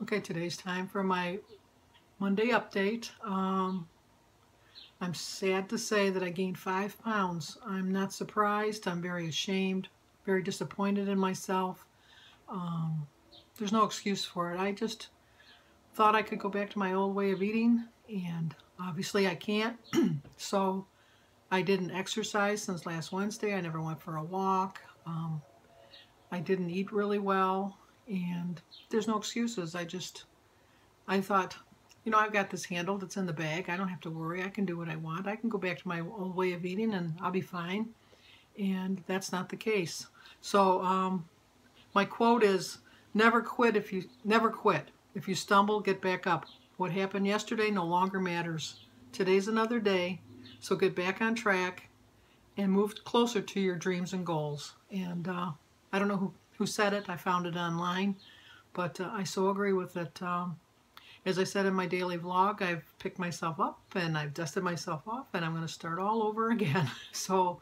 Okay, today's time for my Monday update. I'm sad to say that I gained 5 pounds. I'm not surprised. I'm very ashamed, very disappointed in myself. Um, there's no excuse for it. I just thought I could go back to my old way of eating, and obviously I can't. So I didn't exercise since last Wednesday. I never went for a walk. I didn't eat really well, and there's no excuses. I thought, I've got this handled. It's in the bag. I don't have to worry. I can do what I want. I can go back to my old way of eating and I'll be fine. And that's not the case. So my quote is, never quit. If you stumble, get back up. What happened yesterday no longer matters. Today's another day. So get back on track and move closer to your dreams and goals. And I don't know who said it. I found it online. But I so agree with it. As I said in my daily vlog, I've picked myself up and I've dusted myself off and I'm going to start all over again. So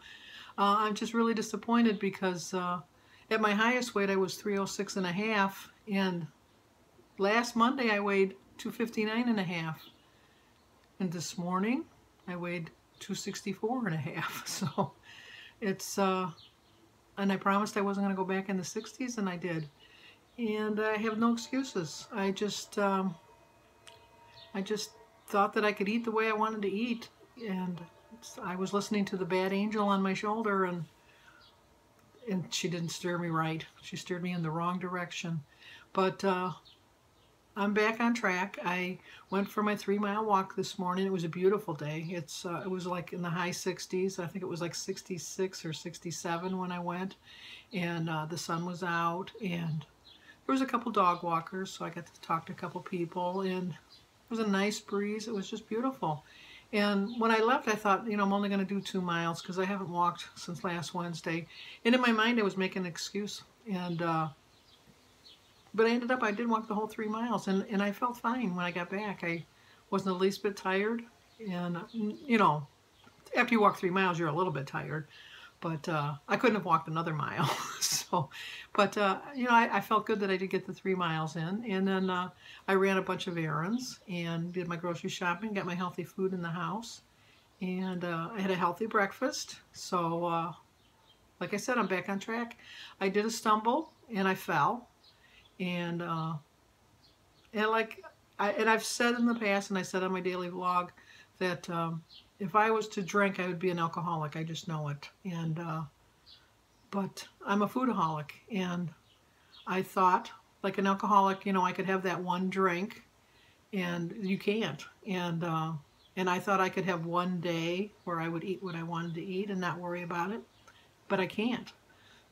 I'm just really disappointed because at my highest weight I was 306 and a half, and last Monday I weighed 259 and a half, and this morning I weighed 264 and a half. So it's and I promised I wasn't going to go back in the 60s, and I did. And I have no excuses. I just thought that I could eat the way I wanted to eat, and I was listening to the bad angel on my shoulder, and she didn't steer me right. She steered me in the wrong direction. But I'm back on track. I went for my 3-mile walk this morning. It was a beautiful day. It was like in the high 60s. I think it was like 66 or 67 when I went, and the sun was out, and there was a couple dog walkers, so I got to talk to a couple people, and it was a nice breeze. It was just beautiful. And when I left, I thought, I'm only going to do 2 miles because I haven't walked since last Wednesday. And in my mind, I was making an excuse. And but I did walk the whole 3 miles, and I felt fine when I got back. I wasn't the least bit tired. And, after you walk 3 miles, you're a little bit tired. But I couldn't have walked another mile. So, but I felt good that I did get the 3 miles in, and then I ran a bunch of errands and did my grocery shopping, got my healthy food in the house, and I had a healthy breakfast. So, like I said, I'm back on track. I did a stumble and I fell, and I've said in the past, and I said on my daily vlog, that if I was to drink, I would be an alcoholic. I just know it. And but I'm a foodaholic, and I thought, like an alcoholic, I could have that one drink, and you can't. And I thought I could have one day where I would eat what I wanted to eat and not worry about it, but I can't.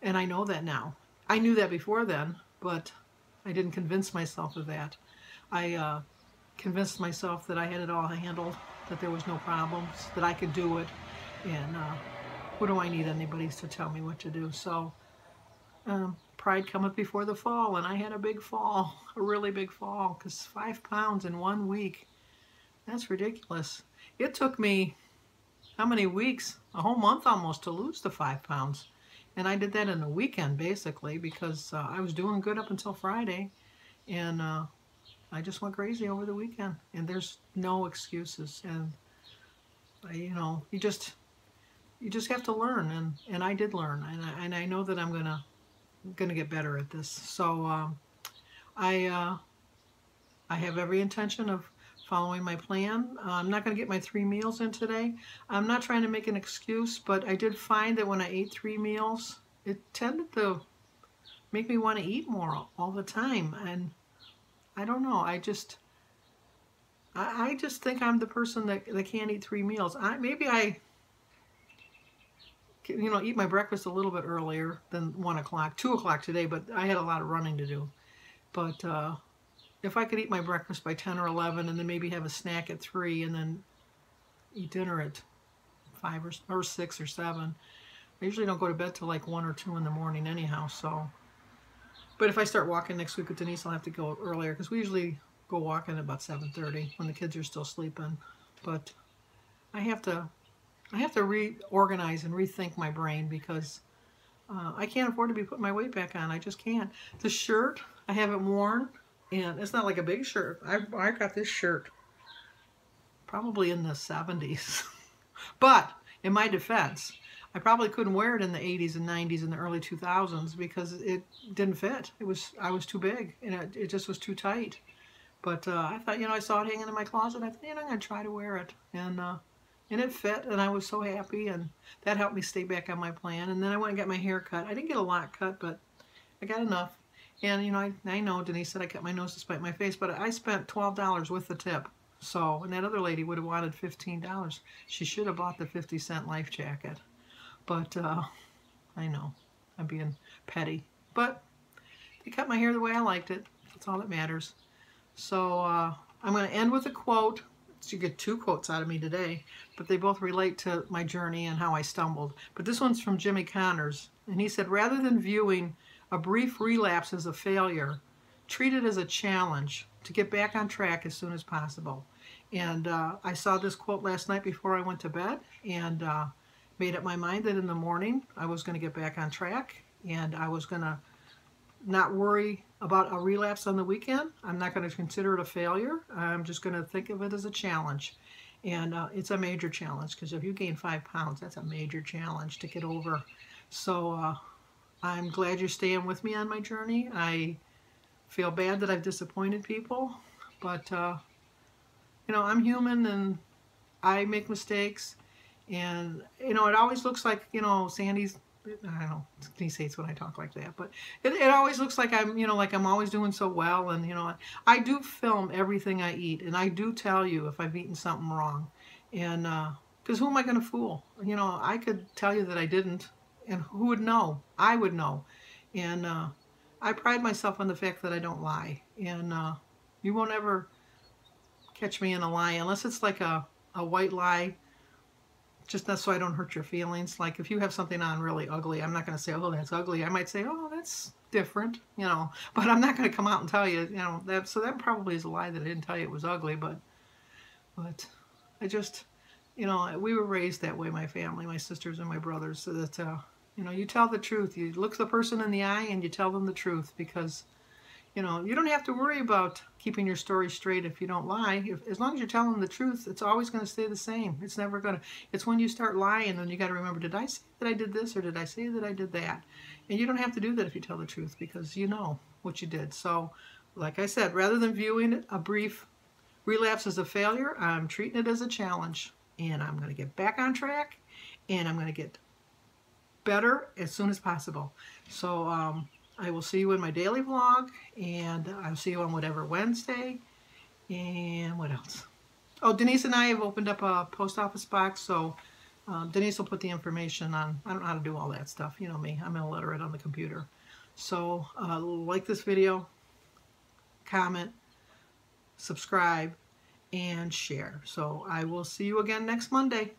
And I know that now. I knew that before then, but I didn't convince myself of that. I convinced myself that I had it all handled, that there was no problems, that I could do it, and what do I need anybody to tell me what to do? So pride cometh before the fall, and I had a big fall, a really big fall, because 5 pounds in 1 week, that's ridiculous. It took me, how many weeks? A whole month almost to lose the 5 pounds. And I did that in a weekend, basically, because I was doing good up until Friday, and I just went crazy over the weekend, and there's no excuses. And you just have to learn, and I did learn, and I know that I'm gonna get better at this. So I have every intention of following my plan. I'm not going to get my 3 meals in today. I'm not trying to make an excuse, but I did find that when I ate 3 meals, it tended to make me want to eat more all the time. And I don't know. I just think I'm the person that can't eat 3 meals. Maybe I eat my breakfast a little bit earlier than 1 o'clock, 2 o'clock today, but I had a lot of running to do. But if I could eat my breakfast by 10 or 11 and then maybe have a snack at 3 and then eat dinner at 5 or 6 or 7, I usually don't go to bed till like 1 or 2 in the morning anyhow. So, but if I start walking next week with Denise, I'll have to go earlier, because we usually go walking at about 7:30 when the kids are still sleeping. But I have to reorganize and rethink my brain, because I can't afford to be putting my weight back on. I just can't. The shirt, I haven't worn And it's not like a big shirt. I got this shirt probably in the 70s. But in my defense, I probably couldn't wear it in the 80s and 90s and the early 2000s because it didn't fit. I was too big, and it just was too tight. But I thought, I saw it hanging in my closet. I thought, I'm going to try to wear it. And it fit, and I was so happy, and that helped me stay back on my plan. And then I went and got my hair cut. I didn't get a lot cut, but I got enough. And, I know Denise said I cut my nose to spite my face, but I spent $12 with the tip. So, and that other lady would have wanted $15. She should have bought the 50-cent life jacket. But I know, I'm being petty. But they cut my hair the way I liked it. That's all that matters. So I'm going to end with a quote. So you get two quotes out of me today, but they both relate to my journey and how I stumbled. But this one's from Jimmy Connors, and he said, rather than viewing a brief relapse as a failure, treat it as a challenge to get back on track as soon as possible. And I saw this quote last night before I went to bed, and made up my mind that in the morning I was going to get back on track, and I was going to not worry about a relapse on the weekend. I'm not going to consider it a failure. I'm just going to think of it as a challenge. And it's a major challenge, because if you gain 5 pounds, that's a major challenge to get over. So I'm glad you're staying with me on my journey. I feel bad that I've disappointed people, but I'm human and I make mistakes. And, it always looks like, Sandy's, I don't know, Denise hates when I talk like that, but it always looks like I'm, like I'm always doing so well. And, I do film everything I eat, and I do tell you if I've eaten something wrong. And, because who am I going to fool? I could tell you that I didn't, and who would know? I would know. And I pride myself on the fact that I don't lie. And you won't ever catch me in a lie, unless it's like a white lie, just not so I don't hurt your feelings. Like if you have something on really ugly, I'm not going to say, oh, that's ugly. I might say, oh, that's different, but I'm not going to come out and tell you, that. So that probably is a lie that I didn't tell you it was ugly, but I just, we were raised that way, my family, my sisters and my brothers, so that, you tell the truth. You look the person in the eye and you tell them the truth, because you don't have to worry about keeping your story straight if you don't lie. As long as you're telling the truth, it's always going to stay the same. It's never going to. It's when you start lying, then you got to remember, did I say that I did this, or did I say that I did that? And you don't have to do that if you tell the truth, because you know what you did. So, like I said, rather than viewing a brief relapse as a failure, I'm treating it as a challenge. And I'm going to get back on track, and I'm going to get better as soon as possible. So, I will see you in my daily vlog, and I'll see you on whatever Wednesday. And what else? Oh, Denise and I have opened up a post office box, so Denise will put the information on. I don't know how to do all that stuff. You know me, I'm illiterate on the computer. So like this video, comment, subscribe, and share. So I will see you again next Monday.